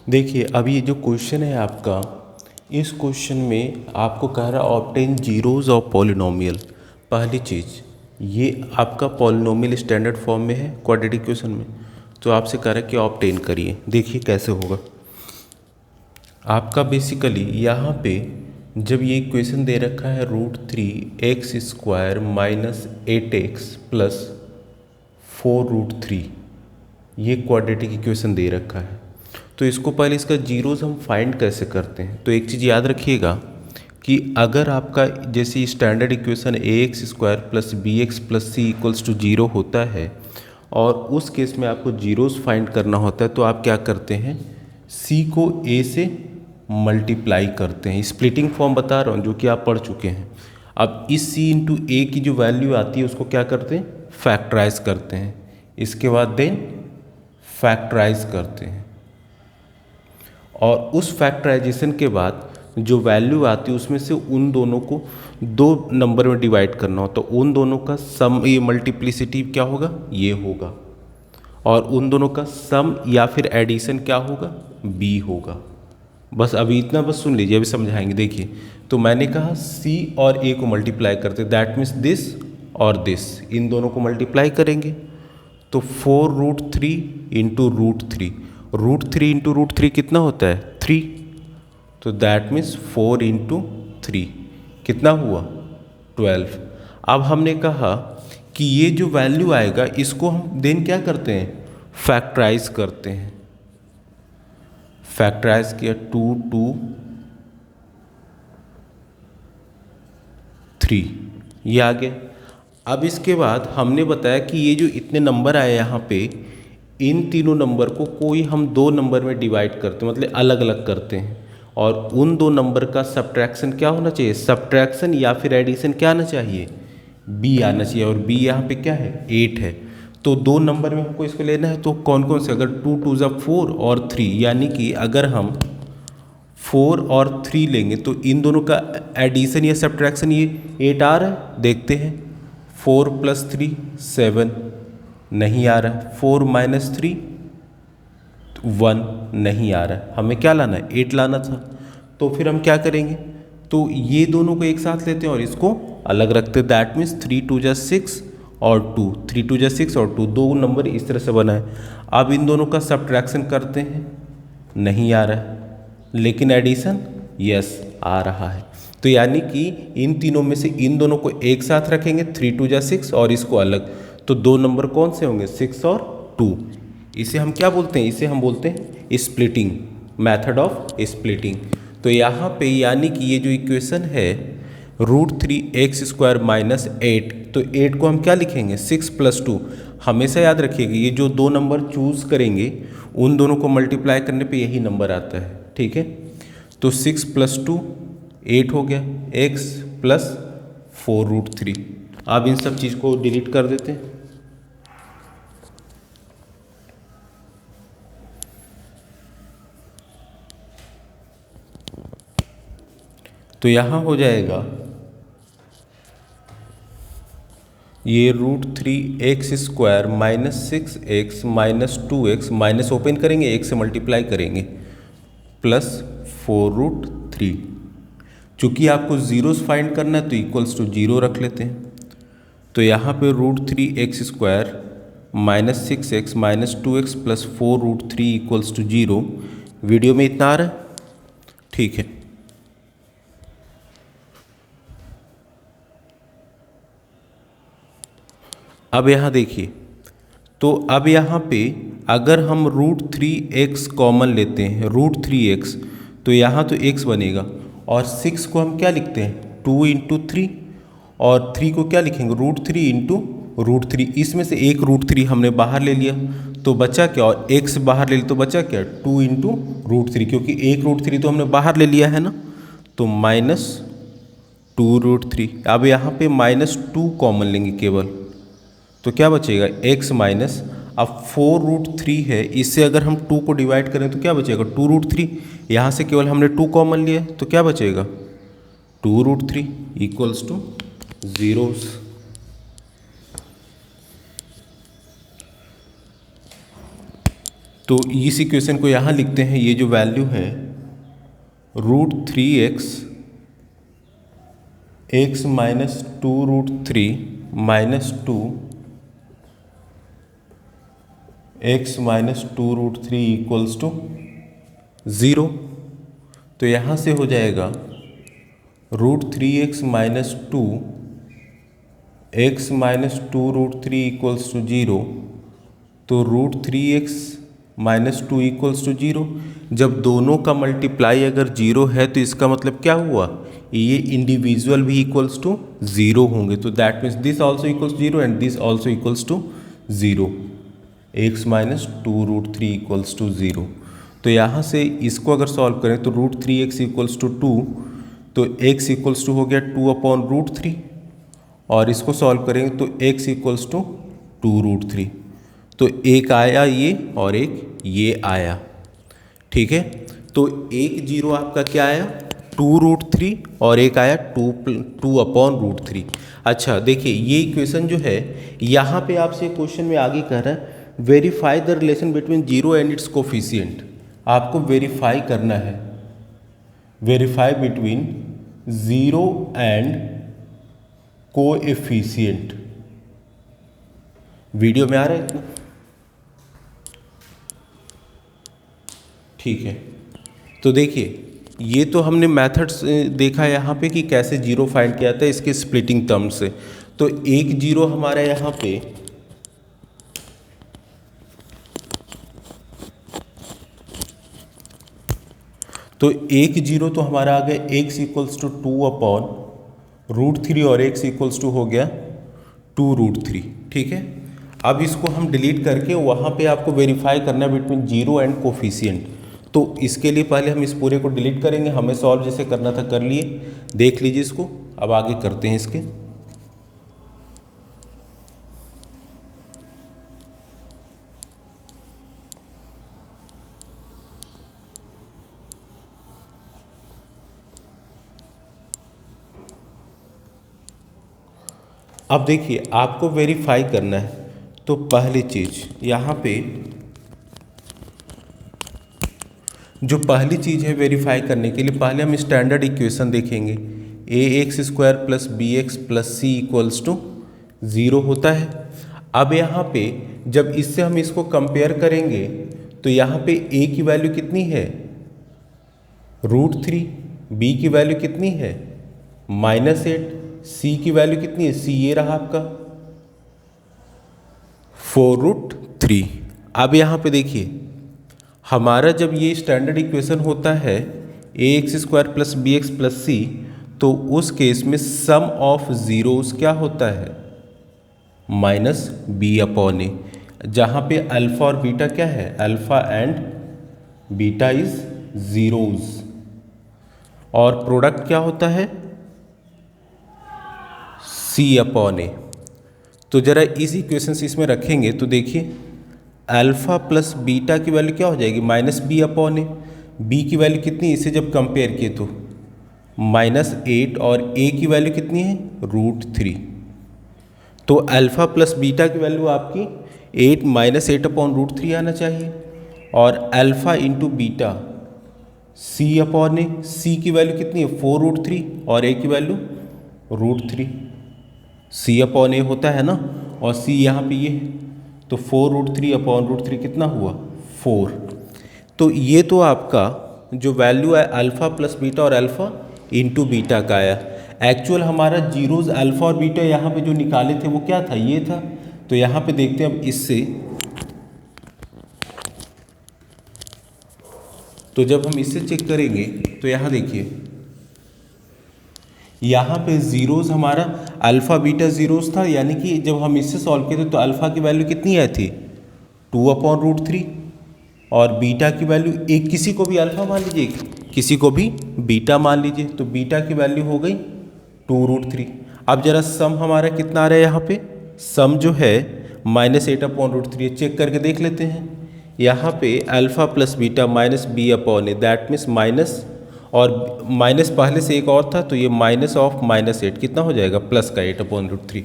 देखिए अब ये जो क्वेश्चन है आपका, इस क्वेश्चन में आपको कह रहा है ऑब्टेन जीरोज ऑफ पॉलिनोमियल। पहली चीज़, ये आपका पॉलिनोमियल स्टैंडर्ड फॉर्म में है क्वाड्रेटिक इक्वेशन में, तो आपसे कह रहा है कि ऑब्टेन करिए। देखिए कैसे होगा। आपका बेसिकली यहाँ पे जब ये इक्वेशन दे रखा है √3x² माइनस 8x प्लस 4√3, ये क्वाड्रेटिक इक्वेशन दे रखा है, तो इसको पहले इसका जीरोस हम फाइंड कैसे करते हैं। तो एक चीज़ याद रखिएगा कि अगर आपका जैसे standard equation ax² plus bx plus c equals to 0 होता है और उस केस में आपको जीरोस फाइंड करना होता है, तो आप क्या करते हैं, c को a से मल्टीप्लाई करते हैं। स्प्लिटिंग फॉर्म बता रहा हूँ जो कि आप पढ़ चुके हैं। अब इस c इंटू ए की जो वैल्यू आती है उसको क्या करते हैं, फैक्टराइज करते हैं। इसके बाद देन फैक्टराइज करते हैं और उस फैक्टराइजेशन के बाद जो वैल्यू आती है उसमें से उन दोनों को दो नंबर में डिवाइड करना होता है। उन दोनों का सम, ये मल्टीप्लिसिटी क्या होगा, ये होगा, और उन दोनों का सम या फिर एडिशन क्या होगा, b होगा। बस अभी इतना बस सुन लीजिए, अभी समझाएंगे। देखिए तो मैंने कहा c और a को मल्टीप्लाई करते, दैट मीन्स दिस और दिस, इन दोनों को मल्टीप्लाई करेंगे तो 4√3 इंटू √3, √3 इंटू √3 कितना होता है, 3, तो दैट मीन्स 4 इंटू 3 कितना हुआ, 12। अब हमने कहा कि ये जो वैल्यू आएगा इसको हम देन क्या करते हैं, फैक्टराइज करते हैं। फैक्टराइज किया 2 2 3, ये आ गया। अब इसके बाद हमने बताया कि ये जो इतने नंबर आए यहाँ पे, इन तीनों नंबर को कोई हम दो नंबर में डिवाइड करते हैं, मतलब अलग अलग करते हैं, और उन दो नंबर का सब्ट्रैक्शन क्या होना चाहिए, सब्ट्रैक्शन या फिर एडिशन क्या आना चाहिए, b आना चाहिए, और b यहाँ पे क्या है, 8 है। तो दो नंबर में हमको इसको लेना है, तो कौन कौन से, अगर 2 2 ज़ा 4 और 3, यानी कि अगर हम 4 और 3 लेंगे तो इन दोनों का एडिशन या सब्ट्रैक्शन ये 8 आ रहा है, देखते हैं। 4 + 3 7 नहीं आ रहा है, 4 - 3 1 नहीं आ रहा है, हमें क्या लाना है, 8 लाना था। तो फिर हम क्या करेंगे, तो ये दोनों को एक साथ लेते हैं और इसको अलग रखते हैं, दैट मीन्स 3 2 ज़ा 6 और 2, 3 2 ज़ा 6 और 2, दो नंबर इस तरह से बना है। अब इन दोनों का सब्ट्रैक्शन करते हैं, नहीं आ रहा है, लेकिन एडिशन यस आ रहा है। तो यानी कि इन तीनों में से इन दोनों को एक साथ रखेंगे, 3 2 ज़ा 6 और इसको अलग, तो दो नंबर कौन से होंगे, 6 और 2। इसे हम क्या बोलते हैं, इसे हम बोलते हैं स्प्लिटिंग, मेथड ऑफ स्प्लिटिंग। तो यहाँ पे यानी कि ये जो इक्वेशन है √3x² माइनस 8, तो 8 को हम क्या लिखेंगे, 6 + 2। हमेशा याद रखिएगा ये जो दो नंबर चूज़ करेंगे उन दोनों को मल्टीप्लाई करने पे यही नंबर आता है, ठीक है। तो 6 + 2 8 हो गया, x प्लस 4√3। अब इन सब चीज़ को डिलीट कर देते हैं। तो यहाँ हो जाएगा ये √3x² minus 6x minus 2x, minus open करेंगे, x से मल्टीप्लाई करेंगे, प्लस 4√3। चूँकि आपको जीरोस फाइंड करना है तो इक्वल्स टू 0 रख लेते हैं। तो यहाँ पे √3x² minus 6x minus 2x plus 4√3 equals to 0। Video में इतना आ रहा है, ठीक है। अब यहाँ देखिए, तो अब यहाँ पे अगर हम √3x कॉमन लेते हैं, √3x, तो यहाँ तो x बनेगा, और 6 को हम क्या लिखते हैं, 2 × 3, और 3 को क्या लिखेंगे, √3 × √3। इसमें से एक √3 हमने बाहर ले लिया तो बचा क्या, और x बाहर ले लिया तो बचा क्या, 2 × √3, क्योंकि एक √3 तो हमने बाहर ले लिया है ना, तो -2√3। अब यहाँ पे -2 कॉमन लेंगे केवल, तो क्या बचेगा, x माइनस, अब 4√3 है, इससे अगर हम 2 को डिवाइड करें तो क्या बचेगा, 2√3। यहाँ से केवल हमने 2 कॉमन लिया तो क्या बचेगा, 2√3 इक्वल्स टू 0। तो इस इक्वेशन को यहाँ लिखते हैं, ये जो वैल्यू है √3x x minus 2√3 minus 2 x minus 2√3 equals to 0। तो यहाँ से हो जाएगा √3x minus 2 x minus 2√3 equals to 0। तो √3x माइनस 2 इक्वल्स टू 0। जब दोनों का मल्टीप्लाई अगर 0 है तो इसका मतलब क्या हुआ, ये इंडिविजुअल भी इक्वल्स टू 0 होंगे। तो that means this also equals 0 and this also equals to 0। x minus 2√3 equals to 0। तो यहाँ से इसको अगर सॉल्व करें तो √3x इक्वल्स टू 2, तो x इक्वल्स टू हो गया 2/√3, और इसको सॉल्व करेंगे तो x इक्वल्स टू 2√3। तो एक आया ये और एक ये आया, ठीक है। तो एक जीरो आपका क्या आया 2√3 और एक आया 2/√3। अच्छा देखिए, ये इक्वेशन जो है यहाँ पे आपसे क्वेश्चन में आगे कह रहा है verify the relation between zero and it's coefficient. आपको वेरीफाई करना है, verify between zero and coefficient. Video में आ रहा है इतना, ठीक है। तो देखिए, ये तो हमने मेथड्स देखा यहाँ पे कि कैसे जीरो फाइंड किया था इसके स्प्लिटिंग टर्म से। तो एक जीरो हमारा यहाँ पे तो एक जीरो तो हमारा आ गया x इक्वल्स टू 2/√3 और x इक्वल्स टू हो गया 2√3, ठीक है। अब इसको हम डिलीट करके वहाँ पे आपको वेरीफाई करना है बिटवीन जीरो एंड कोफिशिएंट। तो इसके लिए पहले हम इस पूरे को डिलीट करेंगे, हमें सॉल्व जैसे करना था कर लिए, देख लीजिए इसको। अब आगे करते हैं इसके। अब देखिए, आपको वेरीफाई करना है, तो पहली चीज़ यहाँ पे जो पहली चीज़ है वेरीफाई करने के लिए, पहले हम स्टैंडर्ड इक्वेशन देखेंगे। ax² plus bx plus c equals to 0 होता है। अब यहाँ पे जब इससे हम इसको कंपेयर करेंगे तो यहाँ पे a की वैल्यू कितनी है √3, b की वैल्यू कितनी है -8, c की वैल्यू कितनी है, c ये रहा आपका 4√3। अब यहाँ पे देखिए, हमारा जब ये स्टैंडर्ड इक्वेशन होता है ax² plus bx plus c, तो उस केस में सम ऑफ जीरोस क्या होता है -b/a, जहाँ पे अल्फ़ा और बीटा क्या है, alpha and beta is zeros, और प्रोडक्ट क्या होता है c/a। तो जरा इस इक्वेशन से इसमें रखेंगे तो देखिए, अल्फ़ा प्लस बीटा की वैल्यू क्या हो जाएगी -b/a। b की वैल्यू कितनी, इसे जब कंपेयर किए तो -8, और a की वैल्यू कितनी है √3। तो अल्फ़ा प्लस बीटा की वैल्यू आपकी 8 -8/√3 आना चाहिए, और alpha into beta c/a, c की वैल्यू कितनी है 4√3 और a की वैल्यू √3। c/a होता है ना, और c यहाँ पे ये है, तो 4√3/√3 कितना हुआ 4। तो ये तो आपका जो वैल्यू है अल्फ़ा प्लस बीटा और अल्फ़ा इंटू बीटा का आया। एक्चुअल हमारा जीरोज अल्फ़ा और बीटा यहाँ पे जो निकाले थे वो क्या था, ये था। तो यहाँ पे देखते हैं अब इससे, तो जब हम इससे चेक करेंगे तो यहाँ देखिए, यहाँ पे जीरोस हमारा अल्फ़ा बीटा जीरोस था, यानी कि जब हम इससे सॉल्व किए थे तो अल्फ़ा की वैल्यू कितनी आई थी 2/√3, और बीटा की वैल्यू एक किसी को भी अल्फ़ा मान लीजिए, किसी को भी बीटा मान लीजिए, तो बीटा की वैल्यू हो गई 2√3। अब जरा सम हमारा कितना आ रहा है, यहाँ पे सम जो है -8/√3, चेक करके देख लेते हैं। यहाँ पे alpha plus beta -b/a, that means minus, और माइनस पहले से एक और था, तो ये माइनस ऑफ -8 कितना हो जाएगा प्लस का 8/√3।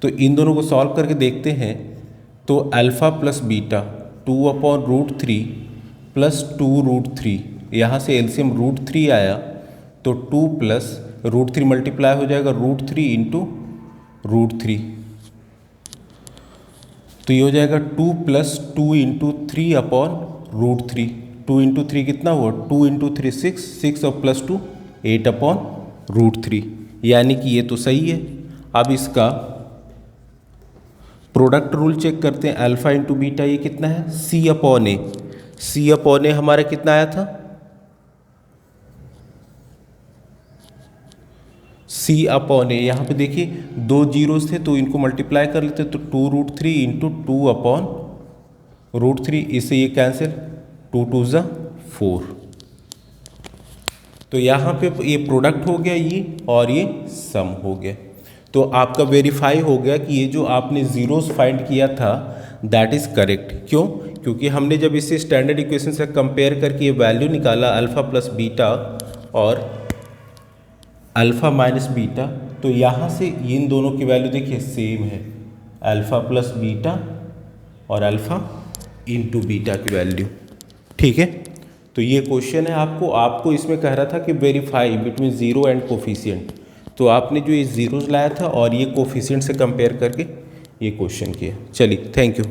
तो इन दोनों को सॉल्व करके देखते हैं, तो अल्फ़ा प्लस बीटा 2/√3 प्लस 2√3, यहाँ से एलसीएम √3 आया तो 2 प्लस √3 मल्टीप्लाई हो जाएगा √3 इंटू √3, तो ये हो जाएगा 2 प्लस 2 इंटू 3/√3। 2 इंटू 3 कितना हुआ, 2 इंटू 3 6, 6 और प्लस 2 8/√3, यानी कि ये तो सही है। अब इसका प्रोडक्ट रूल चेक करते हैं, अल्फा इंटू बीटा ये कितना है, C/A। C/A हमारा कितना आया था, C/A। यहाँ पे देखिए 2 जीरोस थे तो इनको मल्टीप्लाई कर लेते, तो 2√3 इंटू 2/√3, इससे ये कैंसिल, 2 2 ज़ा 4। तो यहाँ पे ये प्रोडक्ट हो गया ये, और ये सम हो गया। तो आपका वेरीफाई हो गया कि ये जो आपने जीरोस फाइंड किया था दैट इज़ करेक्ट। क्यों, क्योंकि हमने जब इसे स्टैंडर्ड इक्वेशन से कंपेयर करके ये वैल्यू निकाला अल्फ़ा प्लस बीटा और अल्फ़ा माइनस बीटा, तो यहाँ से इन दोनों की वैल्यू देखिए सेम है, अल्फ़ा प्लस बीटा और अल्फ़ा इंटू बीटा की वैल्यू। ठीक है, तो ये क्वेश्चन है आपको इसमें कह रहा था कि verify between zero and coefficient, तो आपने जो ये ज़ीरोज़ लाया था और ये कोफिशिएंट से कंपेयर करके ये क्वेश्चन किया। चलिए, थैंक यू।